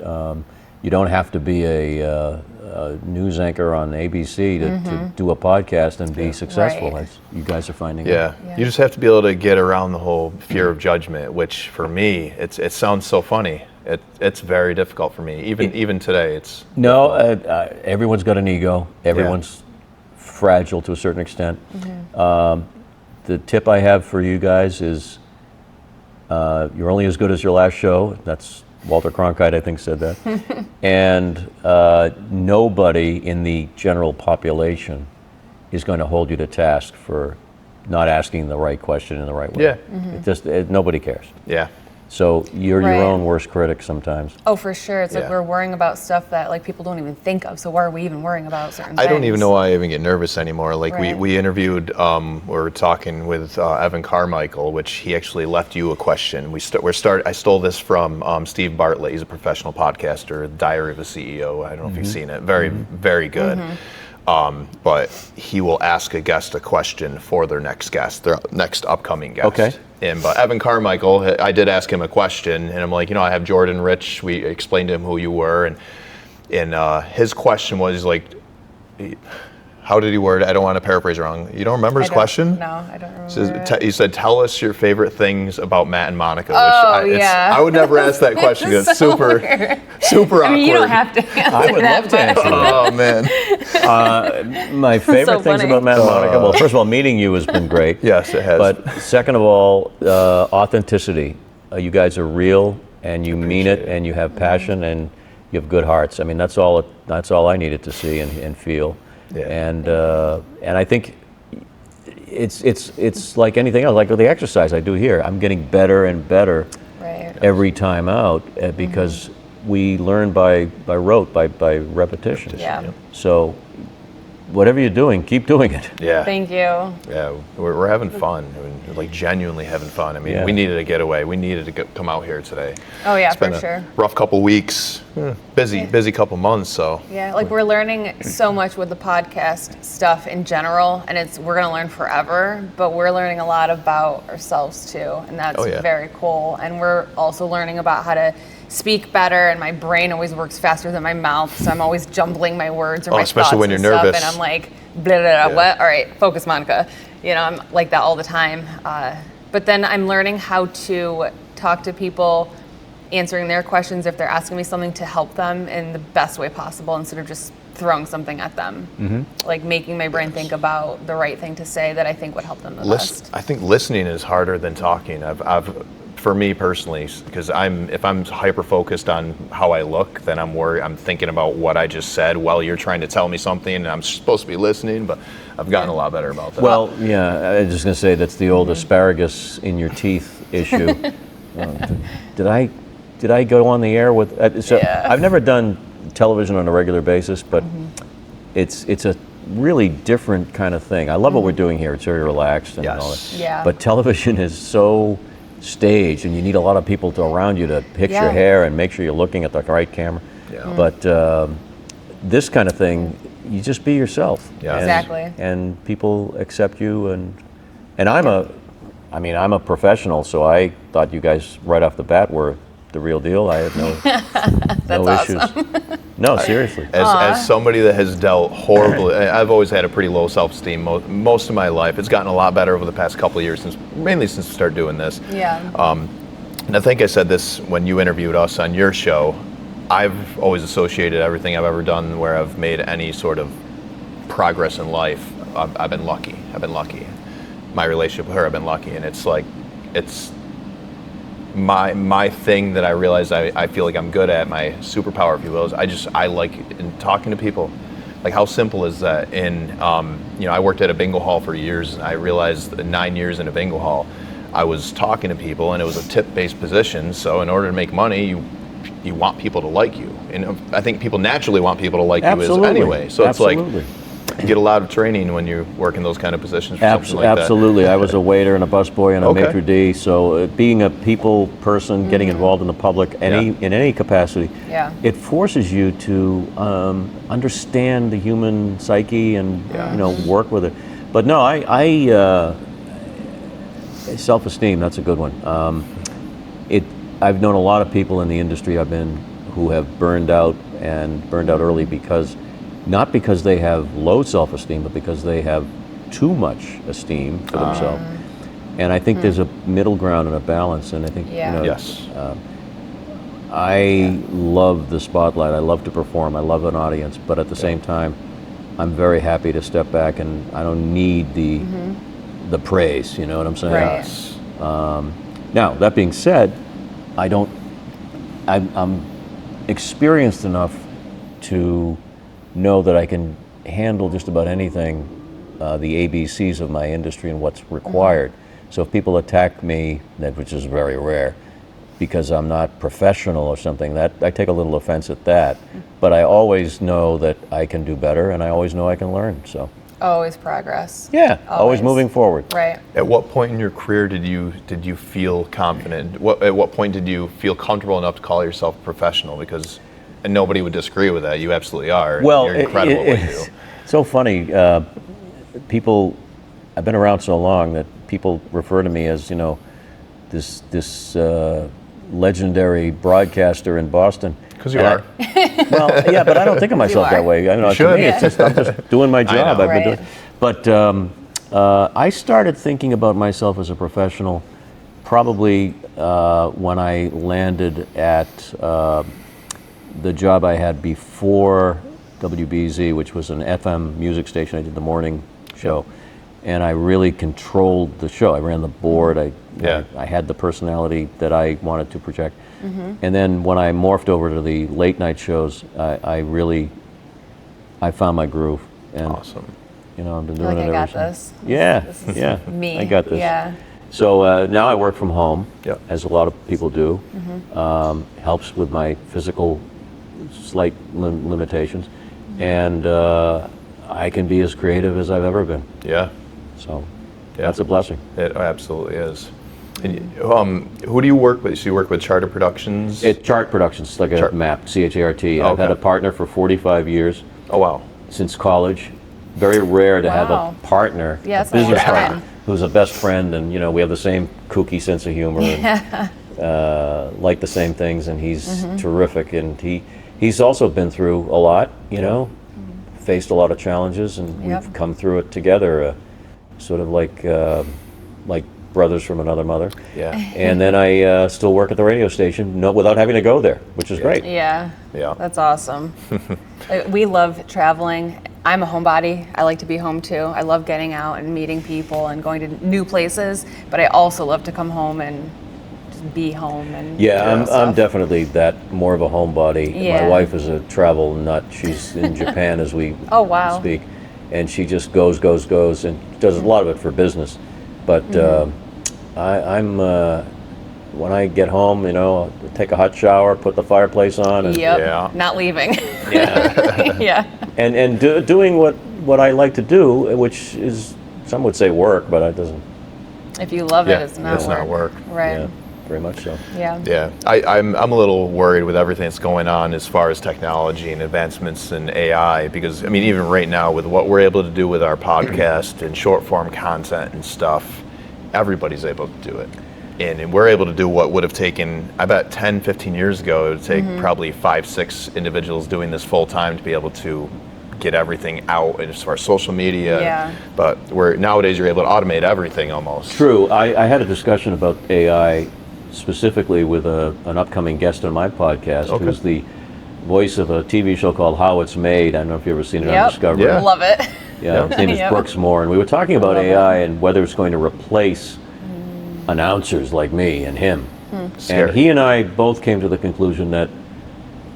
You don't have to be a news anchor on ABC to do a podcast and be successful, Right. as you guys are finding Yeah. out. Yeah. You just have to be able to get around the whole fear of judgment, which for me, it sounds so funny. It's very difficult for me. Even today, it's No, everyone's got an ego. Everyone's fragile to a certain extent. The tip I have for you guys is you're only as good as your last show. That's Walter Cronkite, I think, said that. And nobody in the general population is going to hold you to task for not asking the right question in the right way. Yeah. Nobody cares. yeah. So you're Right. your own worst critic sometimes. Oh, for sure. It's like Yeah. we're worrying about stuff that like people don't even think of. So why are we even worrying about certain things? I don't even know why I even get nervous anymore. Like Right. we interviewed, we were talking with Evan Carmichael, which he actually left you a question. I stole this from Steve Bartlett. He's a professional podcaster, Diary of a CEO. I don't know if you've seen it. Very, very good. But he will ask a guest a question for their next guest, their next upcoming guest. Okay. But Evan Carmichael, I did ask him a question, and I'm like, I have Jordan Rich. We explained to him who you were, and his question was like, how did he word it? I don't want to paraphrase wrong. You don't remember his question? No, I don't remember. He said, "Tell us your favorite things about Matt and Monica." Yeah. I would never ask that question. It's so super, weird. super awkward. I mean, you don't have to answer I would that, love to but- answer that. Oh man. My favorite so things funny. about Matt and Monica, well, first of all, meeting you has been great. Yes, it has. But second of all, authenticity. You guys are real, and you mean it, Appreciate it. and you have passion, and you have good hearts. I mean, that's all I needed to see and feel. Yeah. And I think it's like anything else, like with the exercise I do here. I'm getting better and better Right. every time out because we learn by rote, by repetition. Yeah. So whatever you're doing, keep doing it. Yeah. Thank you. Yeah, we're having fun. I mean, like genuinely having fun. I mean, Yeah. we needed a getaway. We needed to come out here today. Oh yeah, It's been for a sure. rough couple weeks, busy couple months. So Yeah, like we're learning so much with the podcast stuff in general, and we're gonna learn forever. But we're learning a lot about ourselves too, and that's Oh, yeah. very cool. And we're also learning about how to speak better. And my brain always works faster than my mouth, so I'm always jumbling my words or my especially thoughts when and you're stuff, nervous. and I'm like, blah, blah, blah, Yeah. what? All right, focus, Monica. I'm like that all the time. But then I'm learning how to talk to people, answering their questions if they're asking me something, to help them in the best way possible instead of just throwing something at them. Like making my brain think about the right thing to say that I think would help them the best. I think listening is harder than talking. For me personally, because if I'm hyper focused on how I look, then I'm worried. I'm thinking about what I just said while you're trying to tell me something, and I'm supposed to be listening. But I've gotten a lot better about that. Well, yeah, I was just going to say that's the old asparagus in your teeth issue. Did I go on the air with? Yeah. I've never done television on a regular basis, but it's a really different kind of thing. I love what we're doing here. It's very relaxed and all that. Yes. Yeah. But television is so staged, and you need a lot of people around you to pick Yeah. your hair and make sure you're looking at the right camera. Yeah. But this kind of thing, you just be yourself. Yeah. And- Exactly. And people accept you, and I'm a professional, so I thought you guys right off the bat were the real deal. I had no issues. No, seriously. As somebody that has dealt horribly, I've always had a pretty low self-esteem most of my life. It's gotten a lot better over the past couple of years, mainly since we started doing this. Yeah. And I think I said this when you interviewed us on your show. I've always associated everything I've ever done where I've made any sort of progress in life, I've been lucky. My relationship with her, I've been lucky. And it's my thing that I realize I feel like I'm good at, my superpower, if you will, is I like in talking to people. Like, how simple is that? I worked at a bingo hall for years, and I realized that 9 years in a bingo hall, I was talking to people, and it was a tip-based position. So in order to make money, you want people to like you, and I think people naturally want people to like Absolutely. you anyway. So it's Absolutely. like you get a lot of training when you work in those kind of positions. For something like Absolutely. I was a waiter and a busboy and a Okay. maitre d', so being a people person, getting involved in the public, in any capacity, Yeah. it forces you to understand the human psyche and work with it. But no, self-esteem, that's a good one. I've known a lot of people in the industry who have burned out early not because they have low self-esteem, but because they have too much esteem for themselves. And I think there's a middle ground and a balance, and I think Yeah. Yes. I love the spotlight. I love to perform. I love an audience, but at the same time, I'm very happy to step back, and I don't need the praise. You know what I'm saying? Right. Yes. Now, that being said, I'm experienced enough to know that I can handle just about anything, the ABCs of my industry and what's required. So if people attack me, which is very rare, because I'm not professional or something. That I take a little offense at that. But I always know that I can do better, and I always know I can learn. So Always progress. yeah, always moving forward. Right. At what point in your career did you feel confident? At what point did you feel comfortable enough to call yourself a professional? Because and nobody would disagree with that. You absolutely are. Well, you're incredible at what you do. it's so funny. People, I've been around so long that people refer to me as, this legendary broadcaster in Boston. Because you And are. Well, yeah, but I don't think of myself that way. I don't know. should. To me, it's just I'm just doing my job. know. I've been Right. doing. But I started thinking about myself as a professional probably when I landed at the job I had before WBZ, which was an FM music station. I did the morning show, and I really controlled the show. I ran the board. I had the personality that I wanted to project. And then when I morphed over to the late night shows, I found my groove. And, Awesome. I've been You're doing like, it I ever got since. this. Yeah, This is yeah. me. I got this. Yeah. So now I work from home, Yep. as a lot of people do. Helps with my physical slight limitations. And I can be as creative as I've ever been. Yeah. So Yeah. that's a blessing. It absolutely is. And, who do you work with? So you work with Charter Productions? It's Chart Productions, it's like a Chart. map, C-H-A-R-T. Oh, I've had okay. a partner for 45 years, Oh, wow. since college. Very rare to have a Wow. partner, Yeah, a it's a long business time. partner, who's a best friend, and we have the same kooky sense of humor, and like the same things, and he's terrific. And he's also been through a lot, faced a lot of challenges, and Yep. we've come through it together, sort of like brothers from another mother. Yeah. And then I still work at the radio station, without having to go there, which is great. Yeah. Yeah. That's awesome. We love traveling. I'm a homebody. I like to be home too. I love getting out and meeting people and going to new places, but I also love to come home and just be home and Yeah, do I'm stuff. definitely that more of a homebody. Yeah. My wife is a travel nut. She's in Japan as we Oh, wow. speak, and she just goes, and does a lot of it for business. But I'm when I get home, I'll take a hot shower, put the fireplace on, and Yep. Yeah. Not leaving. yeah, Yeah. and doing what I like to do, which is, some would say work, but it doesn't. If you love Yeah, it, it's not it's work. not work. Right. Yeah, very much so. Yeah. Yeah, I'm a little worried with everything that's going on as far as technology and advancements in AI, because even right now with what we're able to do with our podcast and short form content and stuff, everybody's able to do it. And we're able to do what would have taken, I bet 10, 15 years ago, it would take probably 5, 6 individuals doing this full time to be able to get everything out as far as social media. Yeah. But nowadays you're able to automate everything almost. True. I had a discussion about AI specifically with an upcoming guest on my podcast, Okay. who's the voice of a TV show called How It's Made. I don't know if you've ever seen it on Yep. Discovery. Yeah. Love it. Yeah, his name is Yep. Brooks Moore, and we were talking about Love it. AI and whether it's going to replace announcers like me and him. Scary. And he and I both came to the conclusion that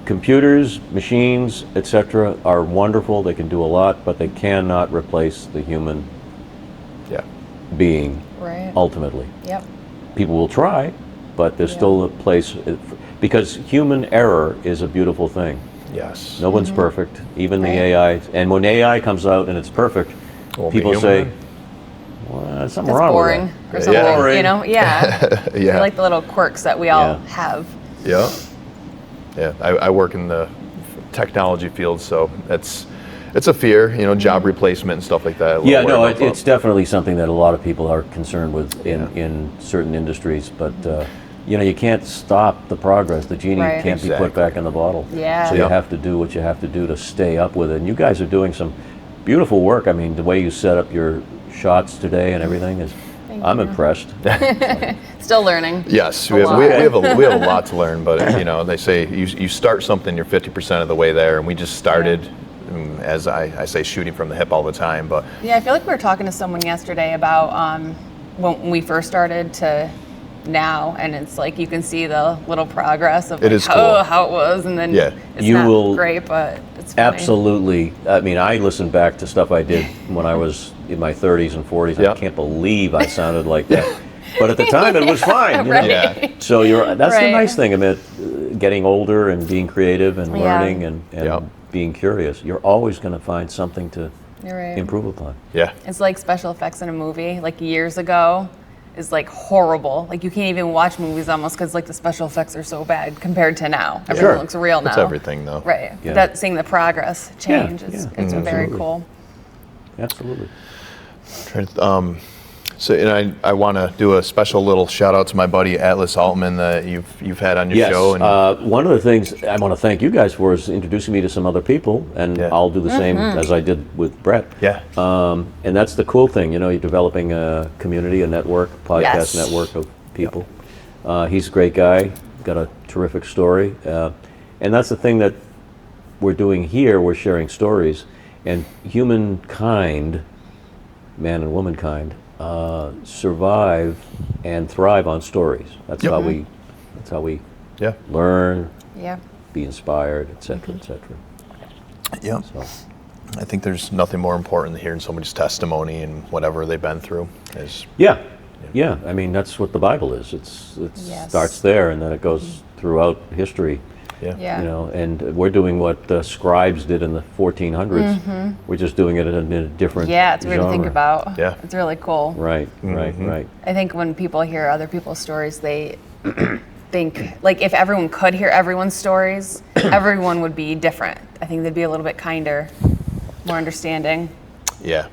computers, machines, etc., are wonderful. They can do a lot, but they cannot replace the human Yeah. being Right. ultimately. Yep. People will try, but there's still a place, because human error is a beautiful thing. Yes. No one's perfect, even the Right. AI. And when AI comes out and it's perfect, Won't be people human say, then. well, there's something It's wrong boring with or that. something. Boring. Yeah. Yeah. I like the little quirks that we all Yeah. have. Yeah. Yeah. I work in the technology field, so it's a fear, job replacement and stuff like that. A little Yeah, no, worried about it's definitely something that a lot of people are concerned with in certain industries, but you can't stop the progress. The genie Right. can't be Exactly. put back in the bottle. Yeah. So you Yep. have to do what you have to do to stay up with it. And you guys are doing some beautiful work. I mean, the way you set up your shots today and everything is, I'm impressed. Still learning. Yes, A we have, lot. we, we have a lot to learn, but they say you start something, you're 50% of the way there, and we just started, as I say, shooting from the hip all the time. But Yeah, I feel like we were talking to someone yesterday about when we first started to now, and it's like you can see the little progress of It is how, cool. how it was, and then Yeah. it's You not will great, but it's funny. Absolutely. I mean, I listen back to stuff I did when I was in my 30s and 40s. Yeah. I can't believe I sounded like that. But at the time, it was fine. You know? Yeah. So that's the Right. nice thing about getting older and being creative and Yeah. learning and Yep. being curious. You're always going to find something to You're right. improve upon. Yeah. It's like special effects in a movie, like years ago, is like horrible. Like you can't even watch movies almost because like the special effects are so bad compared to now. Everything Sure. looks real now. It's everything though. Right. Yeah. That seeing the progress change is yeah. it's very Absolutely. cool. Absolutely. So, and I want to do a special little shout out to my buddy Atlas Altman that you've had on your Yes. show. And One of the things I want to thank you guys for is introducing me to some other people, and Yeah. I'll do the same as I did with Brett. yeah, And that's the cool thing, you know, you're developing a community, a network, podcast Yes. network of people. He's a great guy, got a terrific story. And that's the thing that we're doing here, we're sharing stories. And humankind, man and womankind, survive and thrive on stories. That's Yep. how we yeah, learn, Yeah. be inspired, etc., etc. yeah. So, I think there's nothing more important than hearing somebody's testimony and whatever they've been through. yeah. I mean, that's what the Bible is. It Yes. starts there, and then it goes throughout history. Yeah. Yeah. You know, and we're doing what the scribes did in the 1400s. We're just doing it in a different Yeah, it's weird to think genre. about. Yeah. It's really cool. Right, right. I think when people hear other people's stories, they think, like, if everyone could hear everyone's stories, everyone would be different. I think they'd be a little bit kinder, more understanding. Yeah.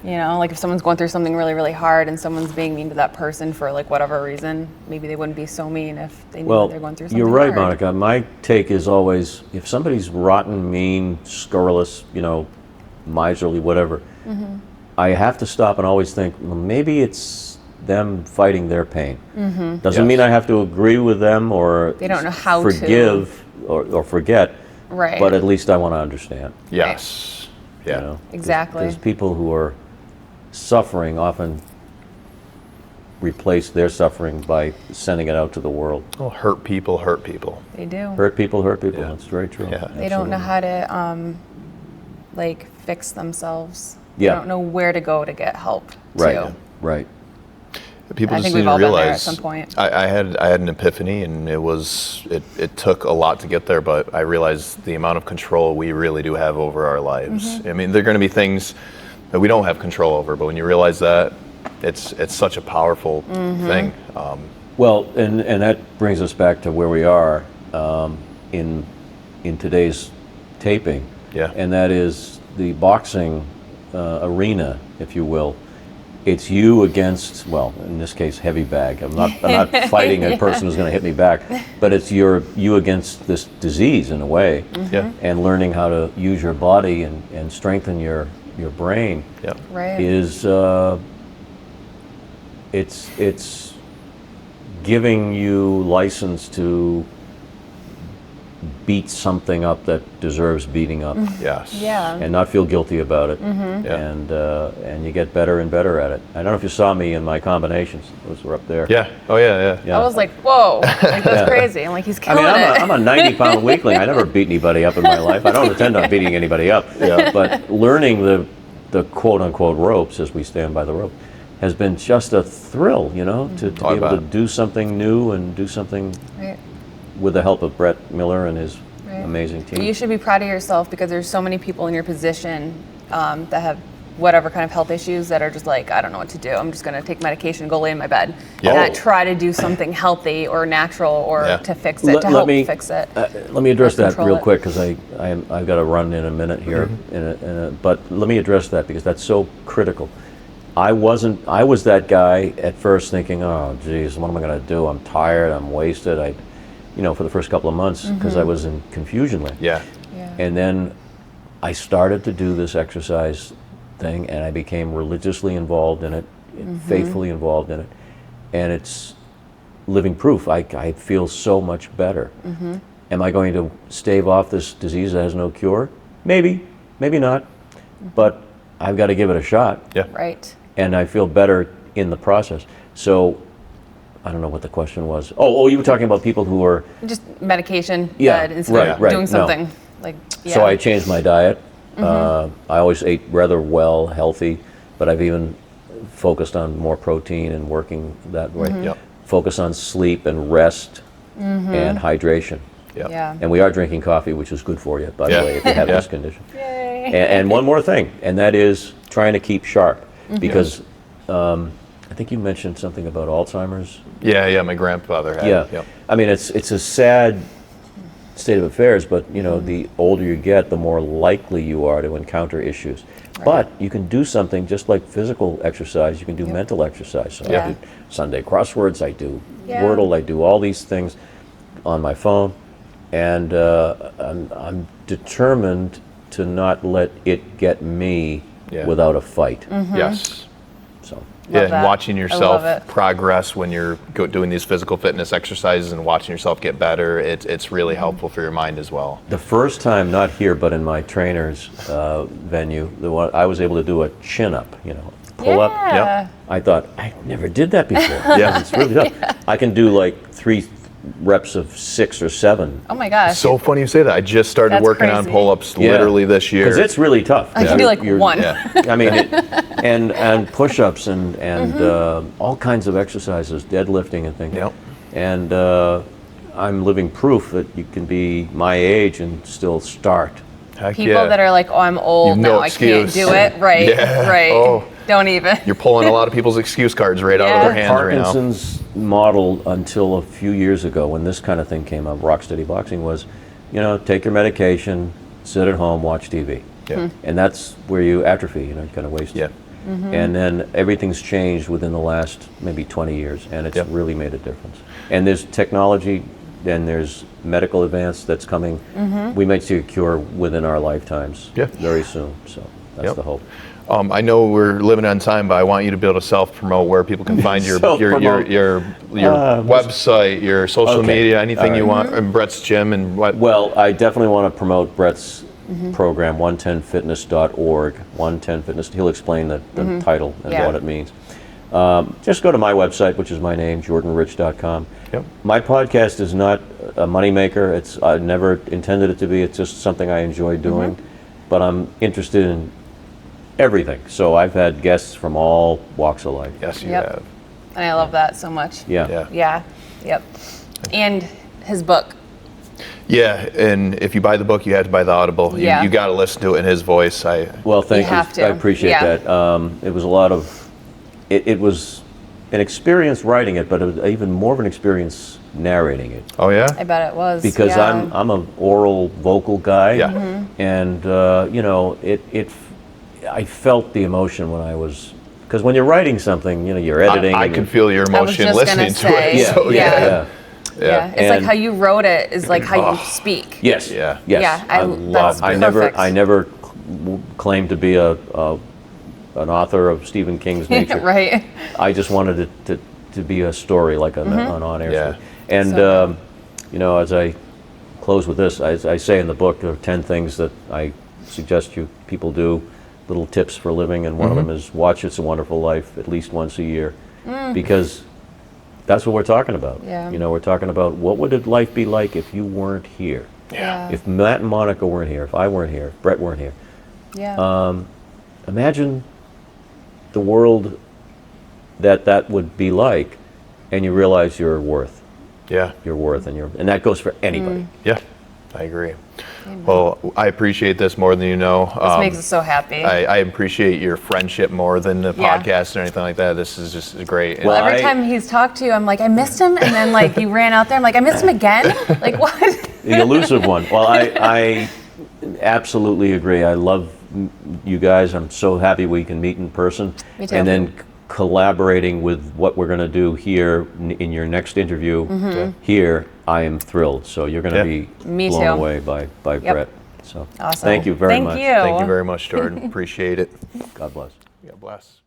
You know, like if someone's going through something really, really hard and someone's being mean to that person for like whatever reason, maybe they wouldn't be so mean if they knew Well, they're going through something you're right, hard. Monica. My take is always, if somebody's rotten, mean, scurrilous, you know, miserly, whatever, I have to stop and always think, well, maybe it's them fighting their pain. Doesn't Yes. mean I have to agree with them or They don't know how to. forgive or forget, Right. but at least I want to understand. Yes. Yeah. You know? Exactly. Because people who are suffering often replace their suffering by sending it out to the world. Well, hurt people hurt people. They do. Hurt people hurt people. Yeah. That's very true. Yeah. They don't know Absolutely. how to like fix themselves. Yeah. They don't know where to go to get help. Right, Too. right. People I just think need we've to all been there at realize. some point. I had an epiphany, and it took a lot to get there, but I realized the amount of control we really do have over our lives. Mm-hmm. I mean, there are going to be things that we don't have control over, but when you realize that, it's such a powerful Mm-hmm. thing. Well, and that brings us back to where we are in today's taping. Yeah. And that is the boxing arena, if you will. It's you against, well, in this case, heavy bag. I'm not fighting a person who's going to hit me back, but it's you against this disease in a way, Yeah. and learning how to use your body and strengthen your brain Yeah. Right. is it's giving you license to beat something up that deserves beating up, Yes. Yeah. and not feel guilty about it. Yeah. And you get better and better at it. I don't know if you saw me in my combinations; those were up there. Yeah. Oh yeah. Yeah. I was like, whoa, like, that's Yeah. crazy. I'm like, he's I killing mean, it. I'm a 90-pound weakling. I never beat anybody up in my life. I don't intend on beating anybody up. Yeah. But learning the quote-unquote ropes, as we stand by the rope, has been just a thrill, you know, to be I able to bet. do something new and do something Right. with the help of Brett Miller and his Right. amazing team. You should be proud of yourself because there's so many people in your position that have whatever kind of health issues that are just like, I don't know what to do. I'm just going to take medication and go lay in my bed. Yeah. And not try to do something healthy or natural or Yeah. to fix it, to help fix it. Let me address Or that control real it. quick because I've got to run in a minute here. But let me address that because that's so critical. I was that guy at first thinking, oh, geez, what am I going to do? I'm tired. I'm wasted. For the first couple of months because I was in confusion land. Yeah. Yeah. And then I started to do this exercise thing, and I became religiously involved in it, faithfully involved in it, and it's living proof. I feel so much better. Am I going to stave off this disease that has no cure? Maybe, maybe not, but I've got to give it a shot, Yeah. Right. and I feel better in the process. So I don't know what the question was. Oh, you were talking about people who are. Just medication Yeah, instead of right, doing no. something. Like, yeah. So I changed my diet. I always ate rather well, healthy, but I've even focused on more protein and working that way. Yep. Focus on sleep and rest and hydration. Yep. Yeah. And we are drinking coffee, which is good for you, by the way, if you have this condition. Yay. And one more thing, and that is trying to keep sharp, because I think you mentioned something about Alzheimer's. Yeah, my grandfather had. Yeah. Yep. I mean, it's a sad state of affairs, but you know, the older you get, the more likely you are to encounter issues. Right. But you can do something just like physical exercise. You can do mental exercise. So I do Sunday crosswords. I do Wordle. I do all these things on my phone, and I'm determined to not let it get me without a fight. Yes. So. Yeah, and that. watching I yourself love it. progress when you're doing these physical fitness exercises and watching yourself get better, it's really helpful for your mind as well. The first time, not here, but in my trainer's venue, I was able to do a chin-up, pull up. Yeah. I thought, I never did that before. Yeah, it's really tough. I can do like 3 reps of 6 or 7. Oh my gosh. So funny you say that. I just started That's working on crazy. pull-ups literally this year. Because it's really tough. I can do like 1. Yeah. I mean, and push-ups and all kinds of exercises, deadlifting and things. Yep. And I'm living proof that you can be my age and still start. Heck People yeah. that are like, oh, I'm old You've no now, I can't excuse. do it. Right, Yeah. right. Oh. Don't even. You're pulling a lot of people's excuse cards right out of their hands right now. Parkinson's model until a few years ago, when this kind of thing came up, Rocksteady Boxing, was, take your medication, sit at home, watch TV. Yeah. And that's where you atrophy, you kind of waste. Yeah. And then everything's changed within the last maybe 20 years, and it's really made a difference. And there's technology, and there's medical advance that's coming. We might see a cure within our lifetimes very soon. So that's the hope. I know we're living on time, but I want you to be able to self-promote where people can find your website, your social media, anything you want, and Brett's gym and what. Well, I definitely want to promote Brett's program, 110fitness.org. 110fitness. He'll explain the title and what it means. Just go to my website, which is my name, jordanrich.com. Yep. My podcast is not a moneymaker. I never intended it to be. It's just something I enjoy doing. But I'm interested in everything. So I've had guests from all walks of life. Yes, you have. And I love that so much. Yeah. Yep. And his book. Yeah, and if you buy the book, you have to buy the Audible. You got to listen to it in his voice. Well, thank you. have to. I appreciate that. It was a lot of, it was an experience writing it, but it was even more of an experience narrating it. Oh yeah? I bet it was. Because I'm an oral vocal guy. Yeah. And I felt the emotion when I was, because when you're writing something, you're editing. I could feel your emotion listening to it. Yeah, So, yeah. It's like how you wrote it is like how you speak. Yes. Yeah. Yes. Yeah, I perfect. never claimed to be an author of Stephen King's nature. Right. I just wanted it to be a story, like an on-air story. And So as I close with this, I say in the book there are 10 things that I suggest people do, little tips for living, and one of them is watch It's a Wonderful Life at least once a year, because that's what we're talking about. Yeah. We're talking about what would life be like if you weren't here. Yeah. If Matt and Monica weren't here, if I weren't here, if Brett weren't here. Yeah. Imagine the world that would be like, and you realize your worth. Yeah. Your worth, and that goes for anybody. Yeah, I agree. Well, I appreciate this more than you know. This makes us so happy. I appreciate your friendship more than the podcast or anything like that. This is just great. Well, every time he's talked to you, I'm like, I missed him, and then like you ran out there, I'm like, I missed him again. Like what? The elusive one. Well, I absolutely agree. I love you guys. I'm so happy we can meet in person. Me too. And then collaborating with what we're going to do here in your next interview here, I am thrilled. So you're going to be blown away by Brett. So Awesome. Thank you very much. Thank you. Thank you very much, Jordan. Appreciate it. God bless. God bless.